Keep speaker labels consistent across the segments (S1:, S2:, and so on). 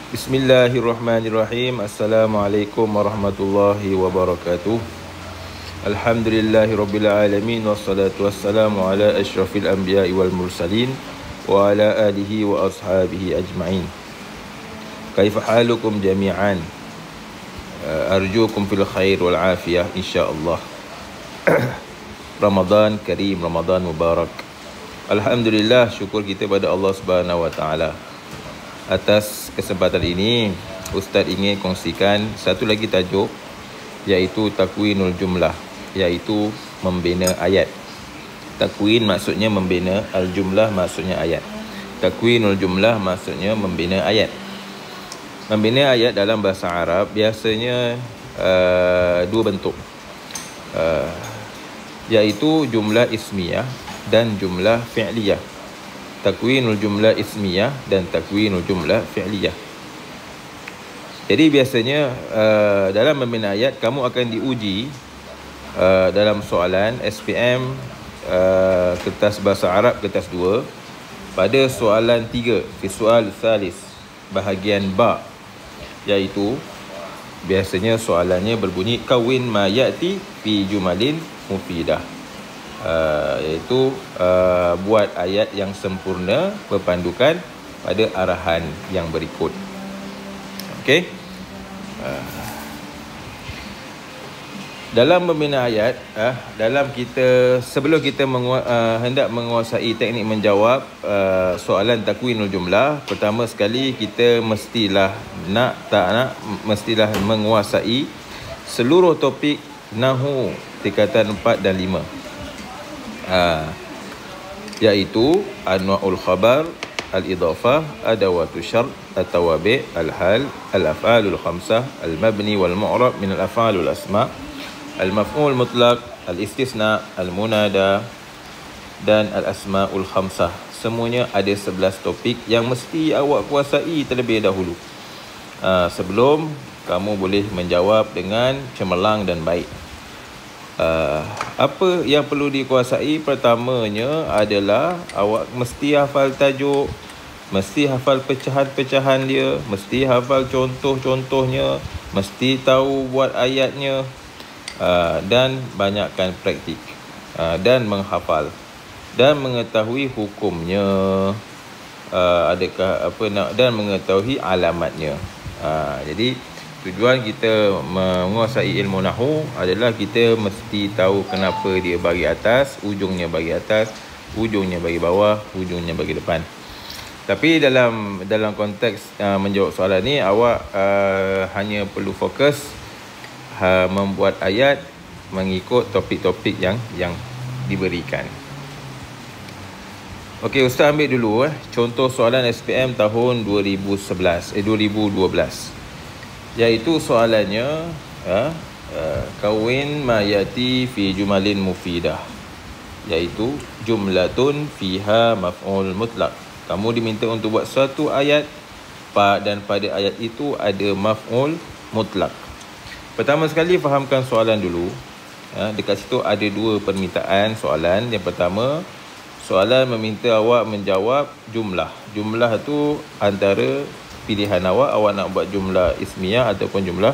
S1: Bismillahirrahmanirrahim. Assalamualaikum warahmatullahi wabarakatuh. Alhamdulillahirabbil alamin wassalatu wassalamu ala asyrafil anbiya'i wal mursalin wa ala alihi wa ashabihi ajma'in. Kaifa halukum jami'an? Arjukum fil khair wal afiyah insyaallah. Ramadan karim, Ramadan mubarak. Alhamdulillah, syukur kita pada Allah Subhanahu wa taala. Atas kesempatan ini, Ustaz ingin kongsikan satu lagi tajuk, iaitu takwinul jumlah, iaitu membina ayat. Takwin maksudnya membina, al-jumlah maksudnya ayat. Takwinul jumlah maksudnya membina ayat. Membina ayat dalam bahasa Arab biasanya dua bentuk, iaitu jumlah ismiyah dan jumlah fi'liyah. Takwinul jumlah ismiyah dan takwinul jumlah fi'liyah. Jadi biasanya dalam membina ayat kamu akan diuji dalam soalan SPM kertas bahasa Arab kertas 2 pada soalan 3, fi soal thalis, bahagian ba, iaitu biasanya soalannya berbunyi kawin ma ya'ti fi jumalin mufidah, iaitu buat ayat yang sempurna berpandukan pada arahan yang berikut. Okey. Dalam membina ayat, dalam kita sebelum kita hendak menguasai teknik menjawab soalan takwinul jumlah, pertama sekali kita mestilah mestilah menguasai seluruh topik nahwu tingkatan 4 dan 5. Iaitu anwa'ul khabar, al-idafah, adawatu syart, at-tawabi', al-hal, al-af'alul khamsah, al-mabni wal mu'rab min al-af'alul asma', al-maf'ul mutlaq, al-istisna, al-munada dan al-asma'ul khamsah. Semuanya ada 11 topik yang mesti awak kuasai terlebih dahulu, sebelum kamu boleh menjawab dengan cemerlang dan baik. Apa yang perlu dikuasai? Pertamanya adalah awak mesti hafal tajuk, mesti hafal pecahan-pecahan dia, mesti hafal contoh-contohnya, mesti tahu buat ayatnya, dan banyakkan praktik, dan menghafal dan mengetahui hukumnya, dan mengetahui alamatnya. Jadi tujuan kita menguasai ilmu nahwu adalah kita mesti tahu kenapa dia bagi atas, ujungnya bagi atas, ujungnya bagi bawah, ujungnya bagi depan. Tapi dalam konteks menjawab soalan ni, awak hanya perlu fokus membuat ayat mengikut topik-topik yang diberikan. Okey, Ustaz ambil dulu contoh soalan SPM tahun 2012, iaitu soalannya kawin ma yati fi jumalin mufidah, iaitu jumlatun fiha maf'ul mutlaq. Kamu diminta untuk buat satu ayat dan pada ayat itu ada maf'ul mutlaq. Pertama sekali fahamkan soalan dulu. Dekat situ ada dua permintaan soalan. Yang pertama, soalan meminta awak menjawab jumlah. Jumlah tu antara pilihan awak nak buat jumlah ismiyah ataupun jumlah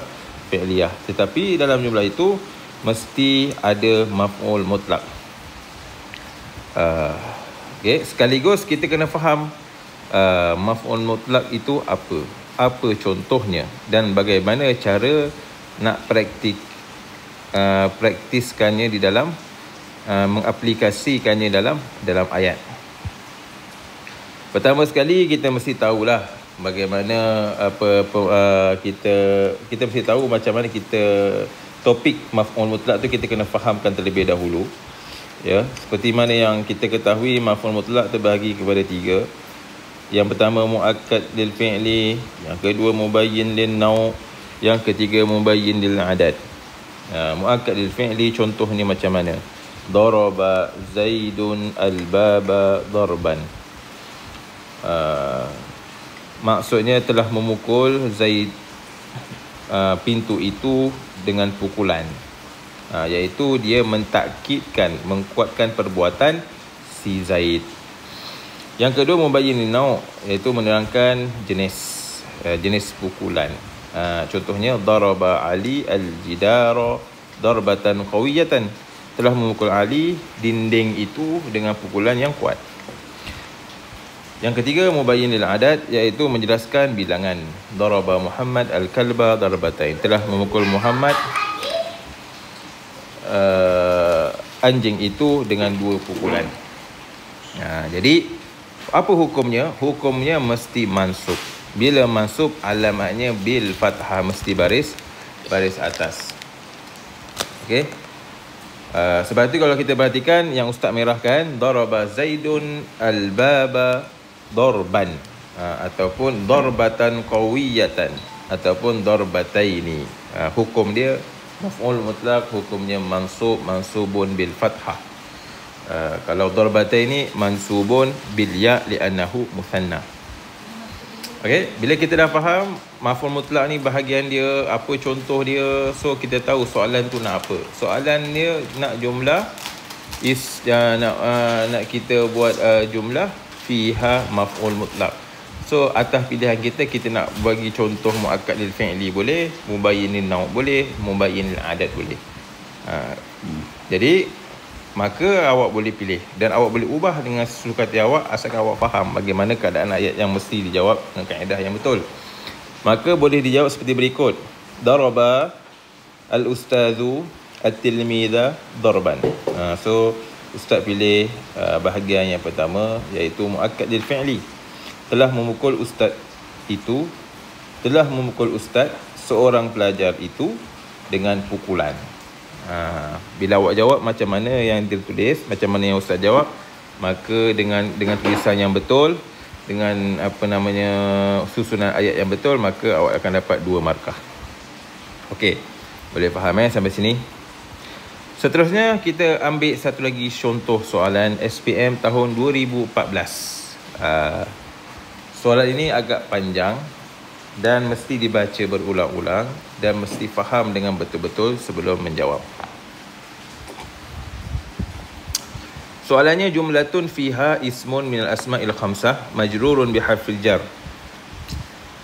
S1: fi'liyah. Tetapi dalam jumlah itu mesti ada maf'ul mutlaq. Okay. Sekaligus kita kena faham maf'ul mutlaq itu apa contohnya dan bagaimana cara nak praktiskannya di dalam mengaplikasikannya dalam ayat. Pertama sekali kita mesti tahulah bagaimana kita mesti tahu macam mana kita topik maf'ul mutlaq tu kita kena fahamkan terlebih dahulu. Ya, seperti mana yang kita ketahui, maf'ul mutlaq terbahagi kepada 3. Yang pertama muakkad lil fi'li, yang kedua mubayyin lin naw', yang ketiga mubayyin lil adad. Muakkad lil fi'li contohnya macam mana? Daraba Zaidun al-baba darban. Maksudnya telah memukul Zaid pintu itu dengan pukulan, iaitu dia mentakkidkan, mengkuatkan perbuatan si Zaid. Yang kedua mubayyin lin naw', iaitu menerangkan jenis jenis pukulan. Contohnya daraba Ali al-jidara darbatan qawiyatan, telah memukul Ali dinding itu dengan pukulan yang kuat. Yang ketiga, mubayyinil adat, iaitu menjelaskan bilangan. Daraba Muhammad al-kalba darbatain, telah memukul Muhammad anjing itu dengan 2 pukulan. Jadi apa hukumnya? Hukumnya mesti mansub. Bila mansub, alamatnya bil fathah, mesti baris atas. Okey. Sebab itu kalau kita perhatikan yang ustaz merahkan, daraba Zaidun al-baba darban, ataupun darbatan qawiyatan, ataupun darbataini. Hukum dia maf'ul mutlaq, hukumnya mansubun bil fathah. Kalau darbataini mansubun bil ya li'annahu muthanna. Okey, bila kita dah faham maf'ul mutlaq ni bahagian dia, apa contoh dia, so kita tahu soalan tu nak apa. Soalan dia nak jumlah nak kita buat jumlah fiha maf'ul mutlaq. So atas pilihan kita nak bagi contoh muakkad lil fi'li boleh, mubayyinil naw' boleh, mubayyinil adat boleh. Jadi maka awak boleh pilih dan awak boleh ubah dengan sesuka hati awak, asalkan awak faham bagaimana keadaan ayat yang mesti dijawab dengan kaedah yang betul. Maka boleh dijawab seperti berikut. Daraba al-ustazu at-tilmidha darban. So ustaz pilih bahagian yang pertama, iaitu muakkad lil fi'li. Telah memukul ustaz seorang pelajar itu dengan pukulan. Bila awak jawab macam mana yang ditulis, macam mana yang ustaz jawab, maka dengan tulisan yang betul, dengan susunan ayat yang betul, maka awak akan dapat 2 markah. Okey, boleh faham sampai sini? Seterusnya kita ambil satu lagi contoh soalan SPM tahun 2014. Soalan ini agak panjang dan mesti dibaca berulang-ulang dan mesti faham dengan betul-betul sebelum menjawab. Soalannya, jumlatun fiha ismun minal asma'il khamsah majrurun biharfil jar.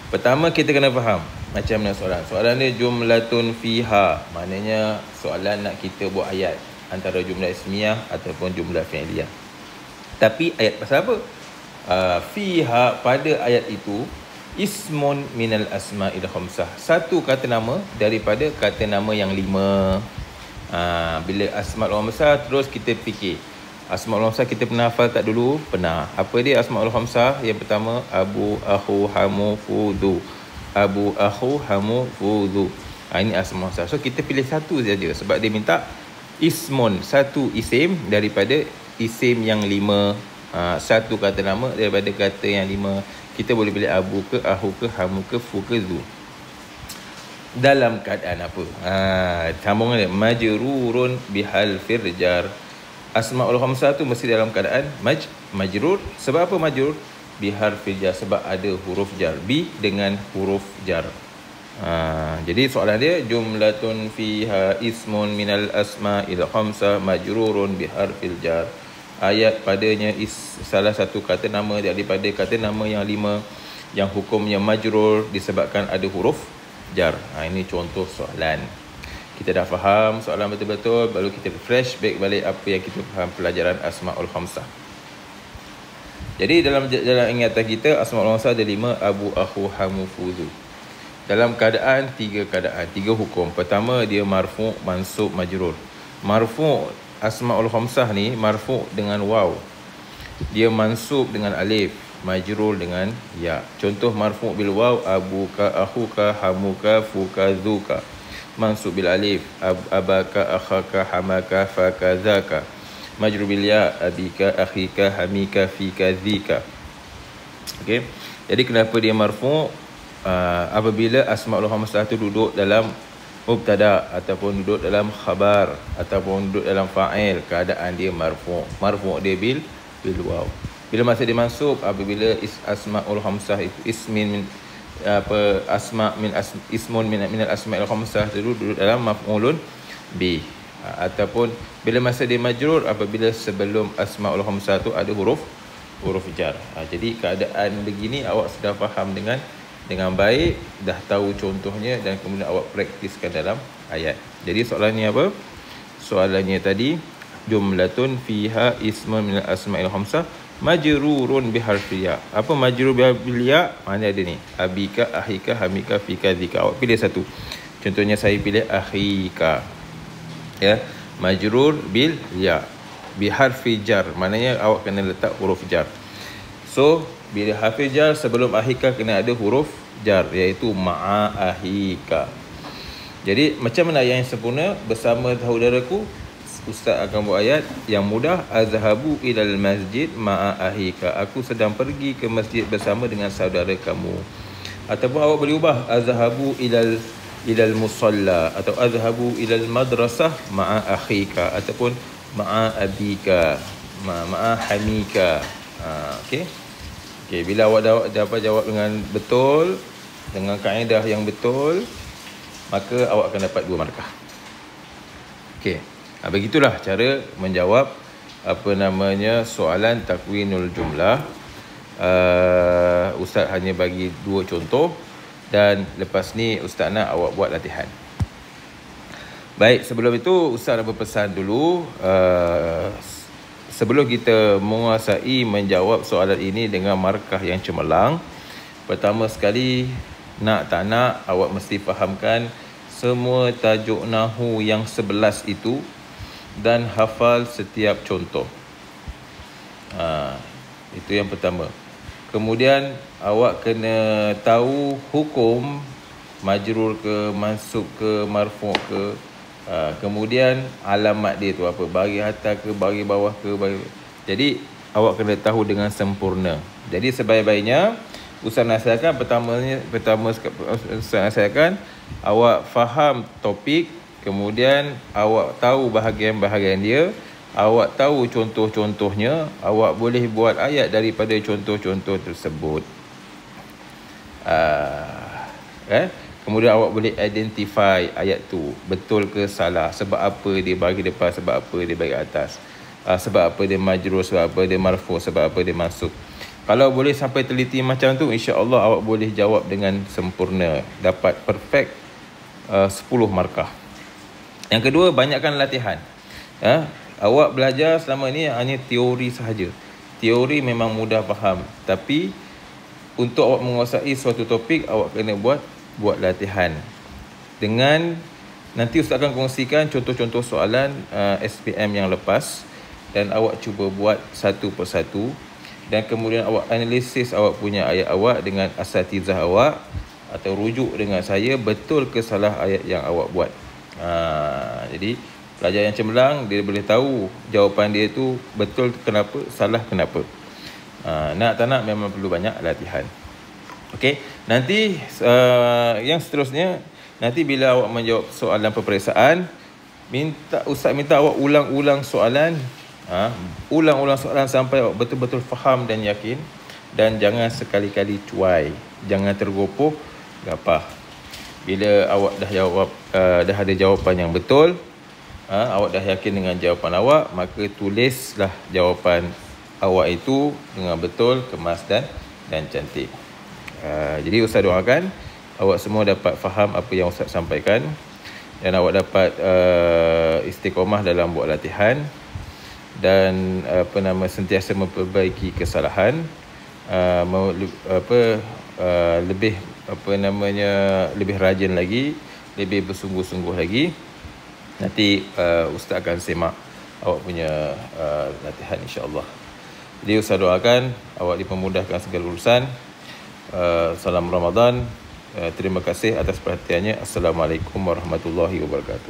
S1: Pertama kita kena faham macam mana soalan. Soalan dia jumlatun fiha, maknanya soalan nak kita buat ayat antara jumlah ismiyah ataupun jumlah fi'liyah. Tapi ayat pasal apa? Fiha, pada ayat itu, ismun minal asma'il khamsah, satu kata nama daripada kata nama yang 5. Bila asma'ul khamsah, terus kita fikir asma'ul khamsah kita pernah hafal tak dulu? Pernah. Apa dia asma'ul khamsah? Yang pertama, abu, akhu, hamu, fudu. Abu, akhu, hamu, fudu. Ini asma'ul khamsah. So kita pilih satu saja sebab dia minta ismun, satu isim daripada isim yang 5. Satu kata nama daripada kata yang 5. Kita boleh pilih abu ke, ahu ke, hamu ke, fu ke, zu. Dalam keadaan apa? Sambungan dia, majrurun bihal firjar. Asma'ul khamsah tu mesti dalam keadaan majrur. Sebab apa majrur? Bihal firjar, sebab ada huruf jar. Bi dengan huruf jar. Jadi soalan dia, jumlatun fiha ismun minal asma'il khamsah majrurun bihal firjar. Ayat padanya salah satu kata nama daripada kata nama yang 5 yang hukumnya majrur disebabkan ada huruf jar. Ini contoh soalan. Kita dah faham soalan betul-betul, baru kita flashback balik apa yang kita faham pelajaran Asma'ul Khamsah. Jadi dalam ingatan kita, Asma'ul Khamsah ada 5, abu, akhu, hamu, fuzu. Dalam keadaan 3 hukum. Pertama, dia marfu', mansub, majrur. Marfu' Asma'ul Khamsah ni marfu' dengan waw. Dia mansub dengan alif, majrur dengan ya. Contoh marfu' bil waw, abuka, akhuka, hamuka, fuka, zuka. Mansub bil alif, abaka, akhaka, hamaka, faka, zaka. Majrur bil ya, abika, akhika, hamika, fika, zika. Okey. Jadi kenapa dia marfu'? Apabila Asma'ul Khamsah tu duduk dalam mubtada ataupun duduk dalam khabar ataupun duduk dalam fa'il, keadaan dia marfu'. Marfu' dia bil waw. Bila masa dia mansub, apabila Asma'ul Khamsah itu ismun min al-asma'il khamsah duduk dalam maf'ulun bi. Ataupun bila masa dia majrur, apabila sebelum Asma'ul Khamsah tu ada huruf jar. Jadi keadaan begini awak sudah faham dengan dengan baik, dah tahu contohnya dan kemudian awak praktiskan dalam ayat. Jadi soalannya apa? Soalannya tadi, jumlatun fiha ismun minal asma'il khamsah majrurun biharfi ya. Apa majrur biharfi ya? Mana ada ni? Abika, ahika, hamika, fika, dzika. Awak pilih satu. Contohnya saya pilih akhika. Ya, majrur bil ya. Biharfi jar. Maknanya awak kena letak huruf jar. So, bila harfi jar sebelum ahika kena ada huruf jar, iaitu ma'a ahika. Jadi macam mana ayat yang sempurna? Bersama saudaraku, Ustaz akan buat ayat yang mudah. Azhabu ilal masjid ma'a ahika. Aku sedang pergi ke masjid bersama dengan saudara kamu. Ataupun awak boleh ubah, azhabu ilal musalla, atau azhabu ilal madrasah ma'a akhika, ataupun ma'a abika, ma'a hamika. Okey. Okey, bila awak dapat jawab dengan betul, dengan kaedah yang betul, maka awak akan dapat 2 markah. Okey. Begitulah cara menjawab soalan takwinul jumlah. Ustaz hanya bagi 2 contoh dan lepas ni Ustaz nak awak buat latihan. Baik, sebelum itu Ustaz nak berpesan dulu, sebelum kita menguasai menjawab soalan ini dengan markah yang cemerlang, pertama sekali, nak tak nak, awak mesti fahamkan semua tajuk nahu yang 11 itu dan hafal setiap contoh. Itu yang pertama. Kemudian awak kena tahu hukum majrur ke, mansub ke, marfu' ke. Kemudian alamat dia tu apa, bagi atas ke, bagi bawah ke, jadi awak kena tahu dengan sempurna. Jadi sebaik-baiknya Ustaz nasihatkan pertama Ustaz nasihatkan awak faham topik, kemudian awak tahu bahagian-bahagian dia, awak tahu contoh-contohnya, awak boleh buat ayat daripada contoh-contoh tersebut. Kemudian awak boleh identify ayat tu betul ke salah, sebab apa dia bagi depan, sebab apa dia bagi atas, sebab apa dia majrur, sebab apa dia marfu', sebab apa dia masuk. Kalau boleh sampai teliti macam tu, insya-Allah awak boleh jawab dengan sempurna, dapat perfect 10 markah. Yang kedua, banyakkan latihan. Awak belajar selama ni hanya teori sahaja. Teori memang mudah faham, tapi untuk awak menguasai suatu topik, awak kena buat latihan. Dengan nanti Ustaz akan kongsikan contoh-contoh soalan SPM yang lepas, dan awak cuba buat satu persatu, dan kemudian awak analisis awak punya ayat awak dengan asatizah awak, atau rujuk dengan saya, betul ke salah ayat yang awak buat. Jadi pelajar yang cemerlang, dia boleh tahu jawapan dia tu betul kenapa, salah kenapa. Nak tak nak memang perlu banyak latihan. Okey, nanti yang seterusnya, nanti bila awak menjawab soalan peperiksaan, Ustaz minta awak ulang-ulang soalan. Ulang-ulang soalan sampai awak betul-betul faham dan yakin, dan jangan sekali-kali cuai, jangan tergopoh gapah. Bila awak dah jawab, dah ada jawapan yang betul, awak dah yakin dengan jawapan awak, maka tulislah jawapan awak itu dengan betul, kemas dan cantik. Jadi Ustaz doakan awak semua dapat faham apa yang Ustaz sampaikan, dan awak dapat istiqomah dalam buat latihan, dan sentiasa memperbaiki kesalahan, lebih lebih rajin lagi, lebih bersungguh-sungguh lagi. Nanti Ustaz akan semak awak punya latihan, insya-Allah. Jadi Ustaz doakan awak dipermudahkan segala urusan. Salam Ramadan. Terima kasih atas perhatiannya. Assalamualaikum warahmatullahi wabarakatuh.